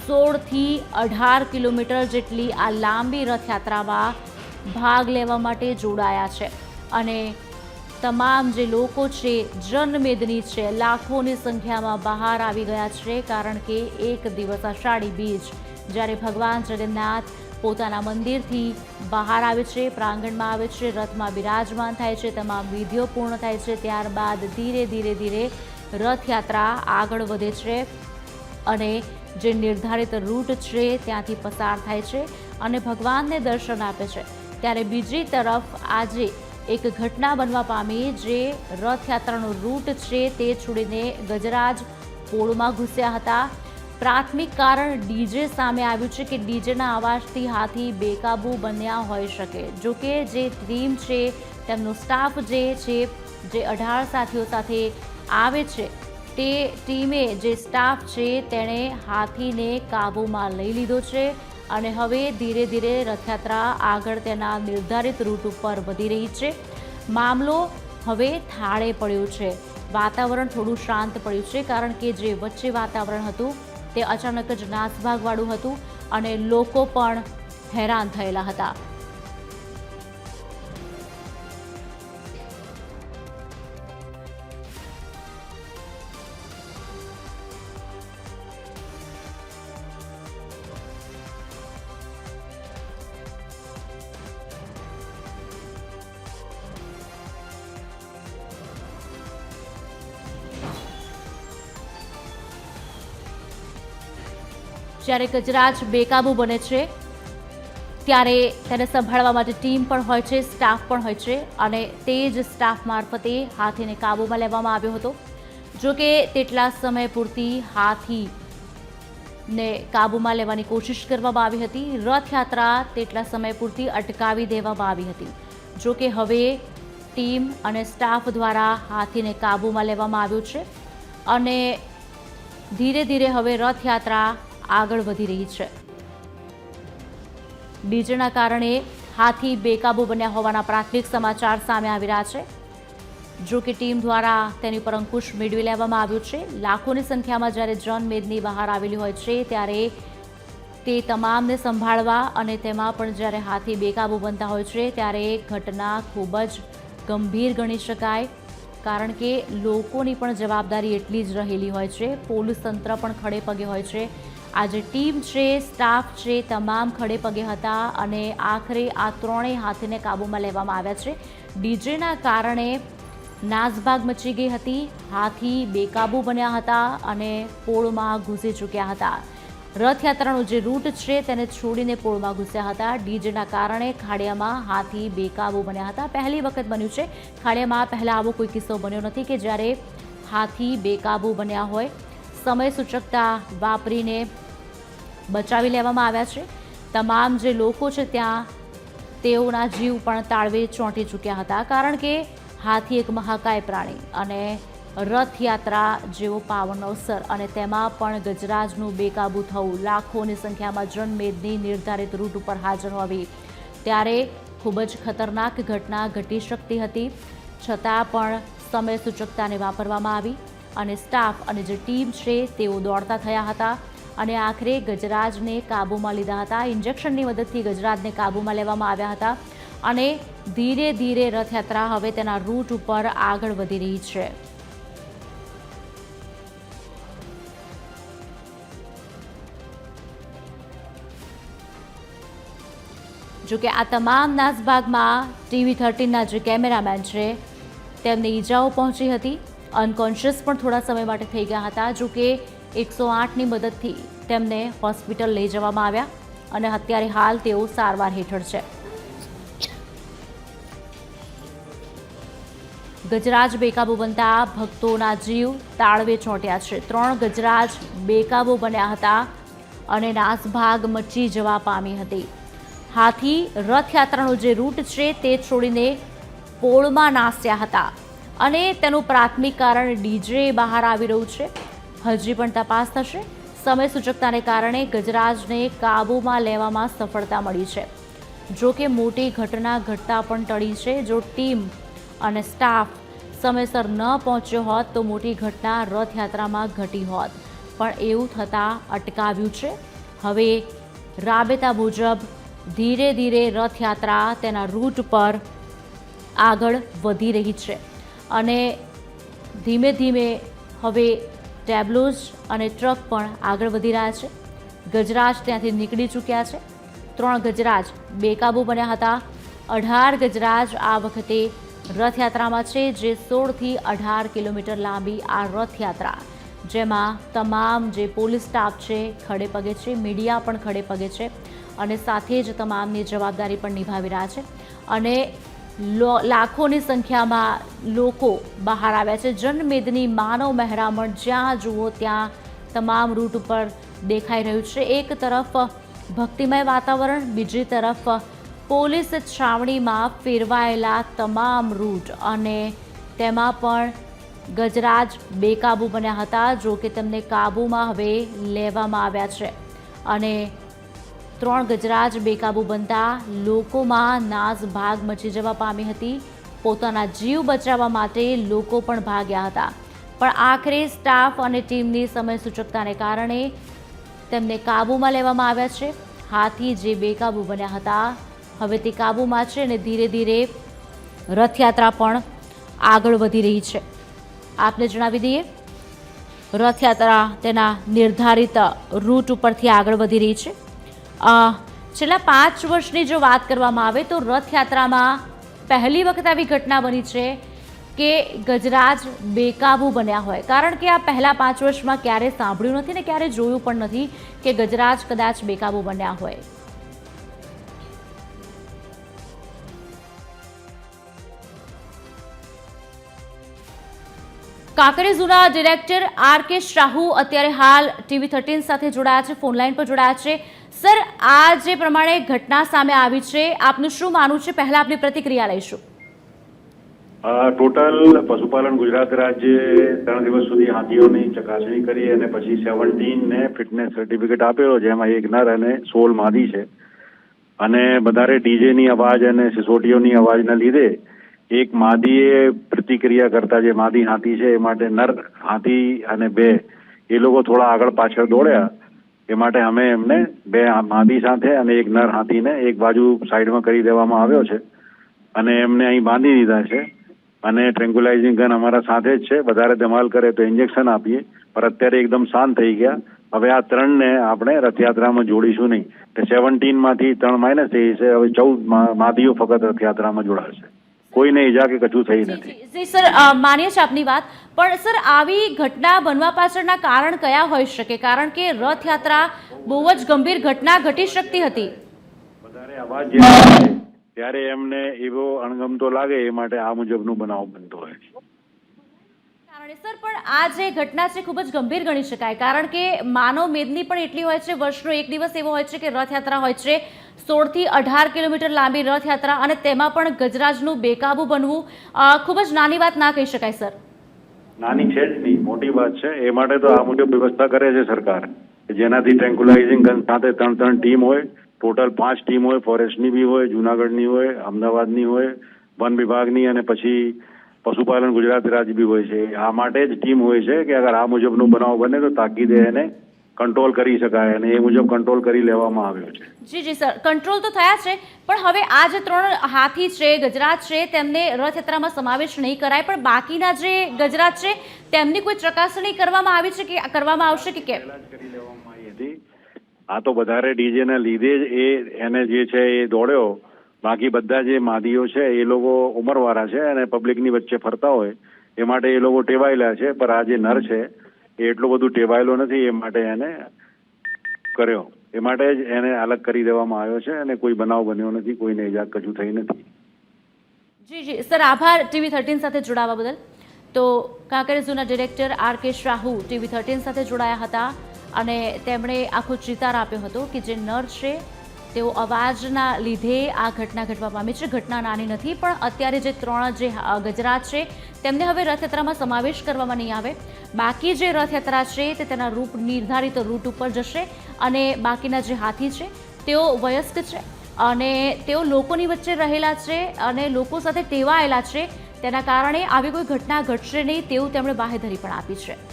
16થી 18 kilometre જેટલી આ લાંબી રથયાત્રામાં ભાગ લેવા માટે જોડાયા છે અને તમામ જે લોકો છે, જનમેદની છે, લાખોની સંખ્યામાં બહાર આવી ગયા છે, કારણ કે એક દિવસ અષાઢી બીજ જ્યારે ભગવાન જગન્નાથ પોતાના મંદિરથી બહાર આવે છે, પ્રાંગણમાં આવે છે, રથમાં બિરાજમાન થાય છે, તમામ વિધિઓ પૂર્ણ થાય છે, ત્યારબાદ ધીરે ધીરે રથયાત્રા આગળ વધે છે અને જે નિર્ધારિત રૂટ છે ત્યાંથી પસાર થાય છે અને ભગવાનને દર્શન આપે છે। ત્યારે બીજી તરફ આજે એક ઘટના બનવા પામી, જે રથયાત્રાનો રૂટ છે તે છોડીને ગજરાજ પોળમાં ઘૂસ્યા હતા। પ્રાથમિક કારણ ડીજે સામે આવ્યું છે કે ડીજેના અવાજથી હાથી બેકાબૂ બન્યા હોઈ શકે। જોકે જે ટીમ છે, તેમનો સ્ટાફ જે છે, જે 18 સાથીઓ સાથે આવે છે, તે ટીમે જે સ્ટાફ છે તેણે હાથીને કાબૂમાં લઈ લીધો છે અને હવે ધીરે ધીરે રથયાત્રા આગળ તેના નિર્ધારિત રૂટ ઉપર વધી રહી છે। મામલો હવે થાળે પડ્યો છે, વાતાવરણ થોડું શાંત પડ્યું છે, કારણ કે જે વચ્ચે વાતાવરણ હતું તે અચાનક જ નાસભાગવાળું હતું અને લોકો પણ હેરાન થયેલા હતા। જ્યારે ગજરાજ બેકાબૂ બને છે ત્યારે તેને સંભાળવા માટે ટીમ પણ હોય છે, સ્ટાફ પણ હોય છે અને તે જ સ્ટાફ મારફતે હાથીને કાબૂમાં લેવામાં આવ્યો હતો। જોકે તેટલા સમય પૂરતી હાથીને કાબૂમાં લેવાની કોશિશ કરવામાં આવી હતી, રથયાત્રા તેટલા સમય પૂરતી અટકાવી દેવામાં આવી હતી। જોકે હવે ટીમ અને સ્ટાફ દ્વારા હાથીને કાબૂમાં લેવામાં આવ્યો છે અને ધીરે ધીરે હવે રથયાત્રા આગળ વધી રહી છે। ડીજેના કારણે હાથી બેકાબૂ બન્યા હોવાના પ્રાથમિક સમાચાર સામે આવી રહ્યા છે। જો કે ટીમ દ્વારા તેની પર અંકુશ મેળવી લેવામાં આવ્યો છે। લાખોની સંખ્યામાં જ્યારે જનમેદની બહાર આવેલી હોય છે, ત્યારે તે તમામને સંભાળવા અને તેમાં પણ જ્યારે હાથી બેકાબૂ બનતા હોય છે, ત્યારે ઘટના ખૂબ જ ગંભીર ગણી શકાય, કારણ કે લોકોની પણ જવાબદારી એટલી જ રહેલી હોય છે, પોલીસ તંત્ર પણ ખડે પગે હોય છે। આ જે ટીમ છે, સ્ટાફ છે, તમામ ખડે પગે હતા અને આખરે આ ત્રણેય હાથીને કાબૂમાં લેવામાં આવ્યા છે। ડીજેના કારણે નાસભાગ મચી ગઈ હતી, હાથી બેકાબૂ બન્યા હતા અને પોળમાં ઘૂસી ચૂક્યા હતા। રથયાત્રાનો જે રૂટ છે તેને છોડીને પોળમાં ઘૂસ્યા હતા। ડીજેના કારણે ખાડિયામાં હાથી બેકાબૂ બન્યા હતા। પહેલી વખત બન્યું છે ખાડિયામાં, પહેલાં આવો કોઈ કિસ્સો બન્યો નથી કે જ્યારે હાથી બેકાબૂ બન્યા હોય। સમય સૂચકતા વાપરીને બચાવી લેવામાં આવ્યા છે। તમામ જે લોકો છે ત્યાં તેઓના જીવ પણ તાળવે ચોંટી ચૂક્યા હતા, કારણ કે હાથી એક મહાકાય પ્રાણી અને રથયાત્રા જેવો પાવન અવસર અને તેમાં પણ ગજરાજનું બેકાબૂ થવું, લાખોની સંખ્યામાં જનમેદની નિર્ધારિત રૂટ ઉપર હાજર હોવી, ત્યારે ખૂબ જ ખતરનાક ઘટના ઘટી શકતી હતી। છતાં પણ સમય સૂચકતાને વાપરવામાં આવી અને સ્ટાફ અને જે ટીમ છે તેઓ દોડતા થયા હતા અને આખરે ગજરાજને કાબૂમાં લીધા હતા। ઇન્જેક્શનની મદદથી ગજરાજને કાબૂમાં લેવામાં આવ્યા હતા અને ધીરે ધીરે રથયાત્રા હવે તેના રૂટ ઉપર આગળ વધી રહી છે। જોકે આ તમામ નાસભાગમાં TV13ના જે કેમેરામેન છે તેમને ઈજાઓ પહોંચી હતી, અનકોન્શિયસ પણ થોડા સમય માટે થઈ ગયા હતા। જોકે 108ની મદદથી તેમને હોસ્પિટલ લઈ જવામાં આવ્યા અને અત્યારે હાલ તેઓ સારવાર હેઠળ છે। ગજરાજ બેકાબૂ બનતા ભક્તોના જીવ તાળવે ચોંટ્યા છે। 3 ગજરાજ બેકાબૂ બન્યા હતા અને નાસભાગ મચી જવા પામી હતી। હાથી રથયાત્રાનો જે રૂટ છે તે છોડીને પોળમાં નાસ્યા હતા અને તેનું પ્રાથમિક કારણ ડીજે બહાર આવી રહ્યું છે। હજી પણ તપાસ થશે। સમય સૂચકતાને કારણે ગજરાજને કાબૂમાં લેવામાં સફળતા મળી છે। જો કે મોટી ઘટના ઘટતા પણ ટળી છે। જો ટીમ અને સ્ટાફ સમયસર ન પહોંચ્યો હોત તો મોટી ઘટના રથયાત્રામાં ઘટી હોત, પણ એવું થતાં અટકાવ્યું છે। હવે રાબેતા મુજબ ધીરે ધીરે રથયાત્રા તેના રૂટ પર આગળ વધી રહી છે અને ધીમે ધીમે હવે ટેબ્લોઝ અને ટ્રક પણ આગળ વધી રહ્યા છે. ગજરાજ ત્યાંથી નીકળી ચૂક્યા છે. 3 ગજરાજ બેકાબૂ બન્યા હતા. 18 ગજરાજ આ વખતે રથયાત્રામાં છે, જે 16થી 18 કિલોમીટર લાંબી આ રથયાત્રા, જેમાં તમામ જે પોલીસ સ્ટાફ છે ખડે પગે છે, મીડિયા પણ ખડે પગે છે અને સાથે જ તમામની જવાબદારી પણ નિભાવી રહ્યા છે અને લાખોની સંખ્યામાં લોકો બહાર આવ્યા છે. જનમેદની માનવ મહેરામણ જ્યાં જુઓ ત્યાં તમામ રૂટ ઉપર દેખાઈ રહ્યું છે. એક તરફ ભક્તિમય વાતાવરણ, બીજી તરફ પોલીસ છાવણીમાં ફેરવાયેલા તમામ રૂટ અને તેમાં પણ ગજરાજ બેકાબૂ બન્યા હતા. જો કે તેમને કાબૂમાં હવે લેવામાં આવ્યા છે અને 3 ગજરાજ બેકાબૂ બનતા લોકોમાં નાસભાગ મચી જવા પામી હતી. પોતાના જીવ બચાવવા માટે લોકો પણ ભાગ્યા હતા, પણ આખરે સ્ટાફ અને ટીમની સમય સૂચકતાને કારણે તેમને કાબૂમાં લેવામાં આવ્યા છે. હાથી જે બેકાબૂ બન્યા હતા હવે તે કાબૂમાં છે અને ધીરે ધીરે રથયાત્રા પણ આગળ વધી રહી છે. આપને જણાવી દઈએ, રથયાત્રા તેના નિર્ધારિત રૂટ ઉપરથી આગળ વધી રહી છે. છેલ્લા 5 વર્ષની જો વાત કરવામાં આવે તો રથયાત્રામાં પહેલી વખત આવી ઘટના બની છે કે ગજરાજ બેકાબૂ બન્યા હોય, કારણ કે આ પહેલા 5 વર્ષમાં ક્યારેય સાંભળ્યું નથી ને ક્યારેય જોયું પણ નથી કે ગજરાજ કદાચ બેકાબૂ બન્યા હોય. કાંકરેજ ઝૂના ડિરેક્ટર આર.કે. શાહુ અત્યારે હાલ ટીવી 13 સાથે જોડાયા છે, ફોનલાઈન પર જોડાયા છે. સર, આ જે પ્રમાણે ઘટના સામે આવી છે, આપનું શું માનવું છે? પહેલા આપની પ્રતિક્રિયા લઈશું. ટોટલ પશુપાલન ગુજરાત રાજ્યે 3 દિવસ સુધી હાથીઓની ચકાસણી કરી અને પછી 17 ને ફિટનેસ સર્ટિફિકેટ આપેલો, જેમાં 1 નર અને 16 માદી છે. અને વધારે ડીજેની અવાજ અને સિસોટીઓની અવાજના લીધે એક માદીએ પ્રતિક્રિયા કરતા, જે માદી હાથી છે એ માટે નર હાથી અને 2 એ લોકો થોડા આગળ પાછળ દોડ્યા. એ માટે અમે એમને 2 માદી સાથે અને 1 નર હાથીને એક બાજુ સાઈડમાં કરી દેવામાં આવ્યો છે અને એમને અહીં બાંધી દીધા છે. અને ટ્રેન્ક્યુલાઇઝિંગ ગન અમારા સાથે જ છે. વધારે ધમાલ કરે તો ઇન્જેક્શન આપીએ, પણ અત્યારે એકદમ શાંત થઈ ગયા. હવે આ 3ને આપણે રથયાત્રામાં જોડીશું નહીં. 17 માંથી 3 માઇનસ થઈ છે. હવે 14 માદીઓ ફક્ત રથયાત્રામાં જોડાશે. કોઈને ઈજા કે કશું થઈ નથી. જી સર, માનીએ છીએ આપની વાત, પણ સર આવી ઘટના બનવા પાછળના કારણ કયા હોઈ શકે? કારણ કે રથયાત્રા બહુ જ ગંભીર ઘટના ઘટી શકતી હતી. વધારે અવાજ જ્યારે આવે ત્યારે એમને એવો અણગમતો લાગે, એ માટે આ મુજબનો બનાવ બનતો હોય છે. સર, પણ આ જે ઘટના છે ખૂબ જ ગંભીર ગણી શકાય, કારણ કે માનવ મેદની પણ એટલી હોય છે. વર્ષનો એક દિવસ એવો હોય છે કે રથયાત્રા હોય છે, 16થી 18 કિલોમીટર લાંબી રથયાત્રા, અને તેમાં પણ ગજરાજનું બેકાબૂ બનવું ખૂબ જ નાની વાત ના કહી શકાય. સર, નાની છે જ નહીં, મોટી વાત છે. એ માટે તો આ મુજબ વ્યવસ્થા કરે છે સરકાર, જેનાથી ટ્રેન્ક્યુલાઇઝિંગ ગન સાથે 3 ટીમ હોય, ટોટલ 5 ટીમ હોય. ફોરેસ્ટની બી હોય, જુનાગઢની હોય, અમદાવાદની હોય, વન વિભાગની, અને પછી પશુપાલન ગુજરાત રાજ્ય બી હોય છે. આ માટે જ ટીમ હોય છે કે અગર આ મુજબનો બનાવ બને તો તાકીદે એને કંટ્રોલ કરી શકાય, અને એ મુજબ કંટ્રોલ કરી લેવામાં આવ્યો છે. જી સર, કંટ્રોલ તો થયા છે, પણ હવે આ જે 3 હાથી છે, ગજરાજ છે, તેમને રથયાત્રામાં સમાવેશ નહીં કરાય, પણ બાકીના જે ગજરાજ છે તેમની કોઈ ચકાસણી કરવામાં આવી છે કે કરવામાં આવશે કે કેમ? કરી લેવામાં આવી હતી. આ તો વધારે ડીજેના લીધે જ એને જે છે એ દોડ્યો. બાકી બધા જે માદીઓ છે એ લોકો ઉંમરવાળા છે અને પબ્લિકની વચ્ચે ફરતા હોય, એ માટે એ લોકો ટેવાયેલા છે. પણ આ જે નર છે એ એટલો બધું ટેવાયેલો નથી, એ માટે એને કર્યો. એ માટે જ એને અલગ કરી દેવામાં આવ્યો છે અને કોઈ બનાવ બન્યો નથી, કોઈને ઈજા કશું થઈ નથી. જી સર, આભાર ટીવી 13 સાથે જોડાવા બદલ. તો કાંકરેજ ઝૂના ડિરેક્ટર આર.કે. શાહુ ટીવી 13 સાથે જોડાયા હતા અને તેમણે આખો ચિતાર આપ્યો હતો કે જે નર છે તેઓ અવાજના લીધે આ ઘટના ઘટવા પામી છે. ઘટના નાની નથી, પણ અત્યારે જે 3 જે ગજરાજ છે તેમને હવે રથયાત્રામાં સમાવેશ કરવામાં નહીં આવે. બાકી જે રથયાત્રા છે તે તેના નિર્ધારિત રૂટ ઉપર જશે અને બાકીના જે હાથી છે તેઓ વયસ્ક છે અને તેઓ લોકોની વચ્ચે રહેલા છે અને લોકો સાથે ટેવાયેલા છે. તેના કારણે આવી કોઈ ઘટના ઘટશે નહીં તેવું તેમણે બાહેધરી પણ આપી છે.